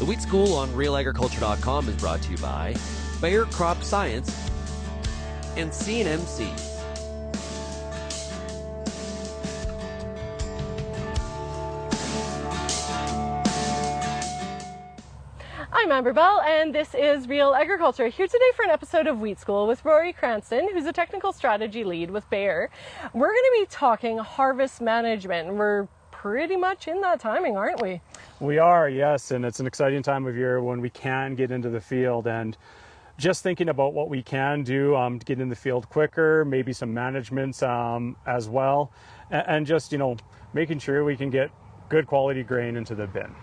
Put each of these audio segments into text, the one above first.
The Wheat School on RealAgriculture.com is brought to you by Bayer Crop Science and C&MC. I'm Amber Bell, and this is Real Agriculture, here today for an episode of Wheat School with Rory Cranston, who's a technical strategy lead with Bayer. We're going to be talking harvest management. We're pretty much in that timing, aren't we? We are, yes, and it's an exciting time of year when we can get into the field, and just thinking about what we can do to get in the field quicker, maybe some management as well, and just, making sure we can get good quality grain into the bin.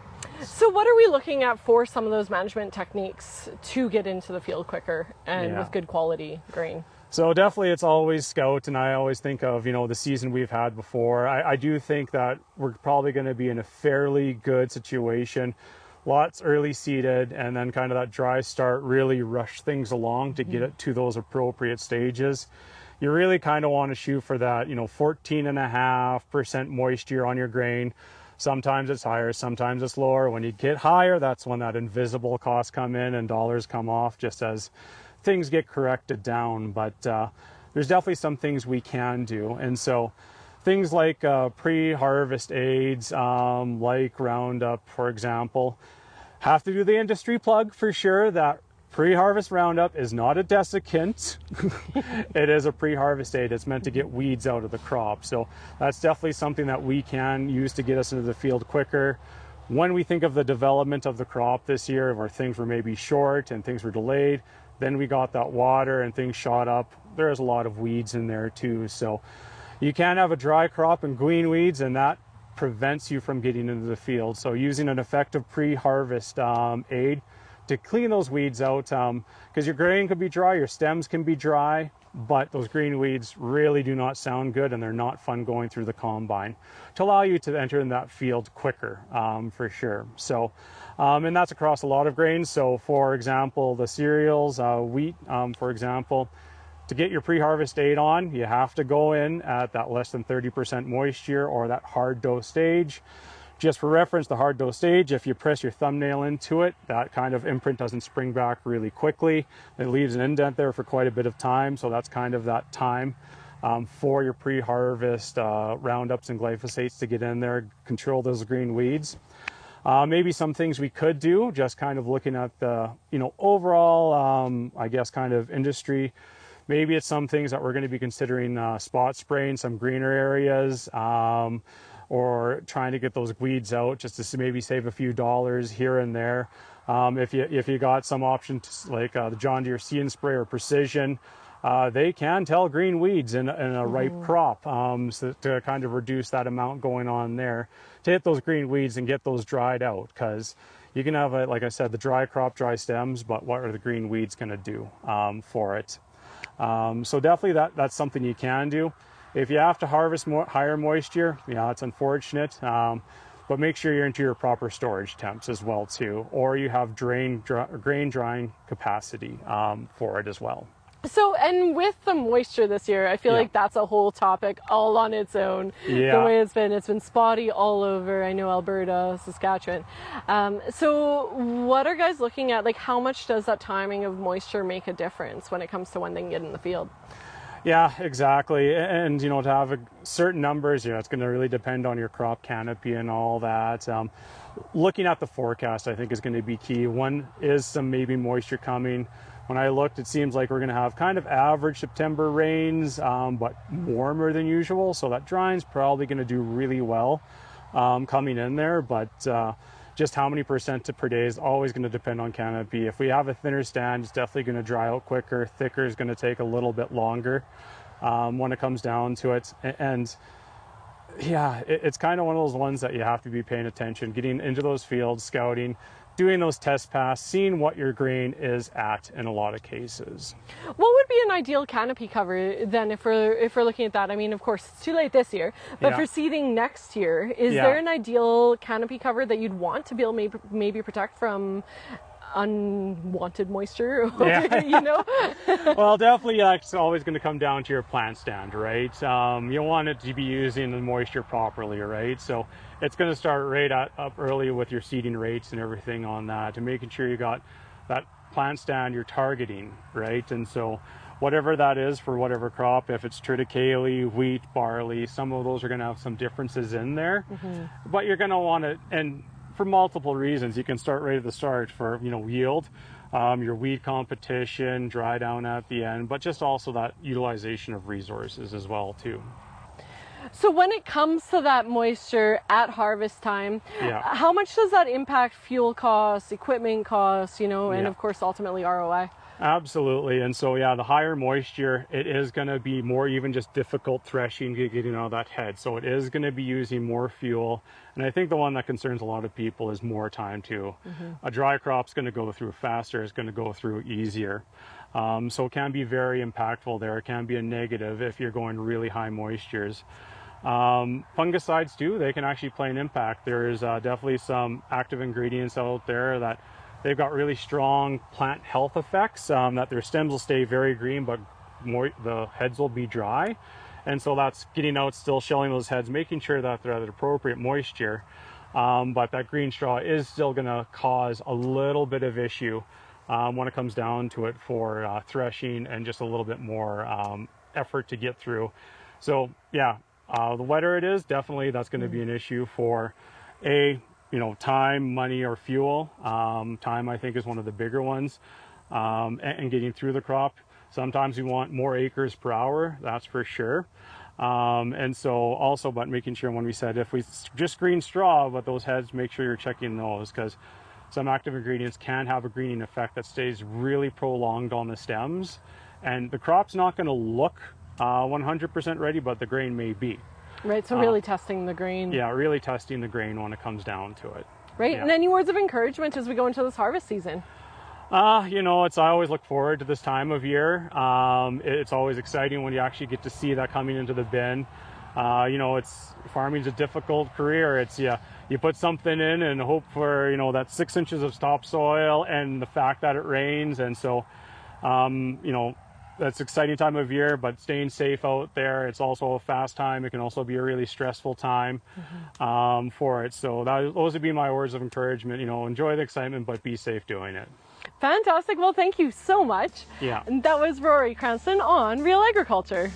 So what are we looking at for some of those management techniques to get into the field quicker and with good quality grain? So definitely it's always scout, and I always think of, the season we've had before. I do think that we're probably going to be in a fairly good situation. Lots early seeded, and then kind of that dry start really rush things along to get it to those appropriate stages. You really kind of want to shoot for that, 14.5% moisture on your grain. Sometimes it's higher, sometimes it's lower. When you get higher, that's when that invisible costs come in and dollars come off just as things get corrected down. But there's definitely some things we can do. And so things like pre-harvest aids, like Roundup, for example, have to do the industry plug for sure that pre-harvest Roundup is not a desiccant. It is a pre-harvest aid. It's meant to get weeds out of the crop. So that's definitely something that we can use to get us into the field quicker. When we think of the development of the crop this year, where things were maybe short and things were delayed, then we got that water and things shot up. There's a lot of weeds in there too. So you can have a dry crop and green weeds, and that prevents you from getting into the field. So using an effective pre-harvest aid to clean those weeds out, because your grain could be dry, your stems can be dry, but those green weeds really do not sound good, and they're not fun going through the combine, to allow you to enter in that field quicker, for sure. So, and that's across a lot of grains. So for example, the cereals, wheat, for example, to get your pre-harvest aid on, you have to go in at that less than 30% moisture or that hard dough stage. Just for reference, the hard dough stage, if you press your thumbnail into it, that kind of imprint doesn't spring back really quickly. It leaves an indent there for quite a bit of time, so that's kind of that time for your pre-harvest Roundups and glyphosates to get in there, control those green weeds. Maybe some things we could do, just kind of looking at the overall, I guess, kind of industry. Maybe it's some things that we're going to be considering spot spraying some greener areas, or trying to get those weeds out just to maybe save a few dollars here and there. If you got some options like the John Deere See and Spray or Precision, they can tell green weeds in a ripe crop, so to kind of reduce that amount going on there, to hit those green weeds and get those dried out, because you can have, like I said, the dry crop, dry stems, but what are the green weeds going to do for it? So definitely that's something you can do. If you have to harvest higher moisture, it's unfortunate, but make sure you're into your proper storage temps as well too, or you have grain drying capacity for it as well. So, and with the moisture this year, I feel like that's a whole topic all on its own. Yeah. The way it's been spotty all over, I know, Alberta, Saskatchewan. So what are guys looking at? Like, how much does that timing of moisture make a difference when it comes to when they can get in the field? Yeah, exactly. And, to have certain numbers, it's going to really depend on your crop canopy and all that. Looking at the forecast, I think, is going to be key. One is some maybe moisture coming. When I looked, it seems like we're going to have kind of average September rains, but warmer than usual. So that drying's probably going to do really well coming in there. But just how many percent per day is always going to depend on canopy. If we have a thinner stand, it's definitely going to dry out quicker. Thicker is going to take a little bit longer when it comes down to it. And yeah, it's kind of one of those ones that you have to be paying attention, getting into those fields, scouting, doing those test passes, seeing what your grain is at in a lot of cases. What would be an ideal canopy cover then if we're looking at that? I mean, of course, it's too late this year, but for seeding next year, is there an ideal canopy cover that you'd want to be able maybe protect from unwanted moisture, Yeah. you know? Well, definitely it's always going to come down to your plant stand, right? You want it to be using the moisture properly, right? So it's going to start right up early with your seeding rates and everything on that, and making sure you got that plant stand you're targeting, right? And so whatever that is for whatever crop, if it's triticale, wheat, barley, some of those are going to have some differences in there, but you're going to want to, and for multiple reasons, you can start right at the start for, you know, yield, your weed competition, dry down at the end, but just also that utilization of resources as well too. So when it comes to that moisture at harvest time, how much does that impact fuel costs, equipment costs, you know, and of course ultimately ROI? Absolutely. And so, yeah, the higher moisture, it is going to be more even just difficult threshing, getting out of that head. So it is going to be using more fuel. And I think the one that concerns a lot of people is more time too. A dry crop's going to go through faster, it's going to go through easier. So it can be very impactful there. It can be a negative if you're going really high moistures. Fungicides too, they can actually play an impact. There's definitely some active ingredients out there that they've got really strong plant health effects, that their stems will stay very green, but the heads will be dry. And so that's getting out, still shelling those heads, making sure that they're at appropriate moisture. But that green straw is still going to cause a little bit of issue when it comes down to it for threshing and just a little bit more effort to get through. So yeah, the wetter it is, definitely that's going to be an issue for time, money, or fuel. Time, I think, is one of the bigger ones, and getting through the crop. Sometimes we want more acres per hour, that's for sure. And so also, but making sure when we said if we just green straw, but those heads, make sure you're checking those, because some active ingredients can have a greening effect that stays really prolonged on the stems. And the crop's not going to look 100% ready, but the grain may be. Right, so really testing the grain. Yeah, really testing the grain when it comes down to it. Right, yeah. And any words of encouragement as we go into this harvest season? I always look forward to this time of year. It's always exciting when you actually get to see that coming into the bin. Farming's a difficult career. It's you put something in and hope for that 6 inches of topsoil and the fact that it rains, and so that's an exciting time of year, but staying safe out there. It's also a fast time. It can also be a really stressful time for it. So those would be my words of encouragement. Enjoy the excitement, but be safe doing it. Fantastic. Well, thank you so much. Yeah. And that was Rory Cranston on Real Agriculture.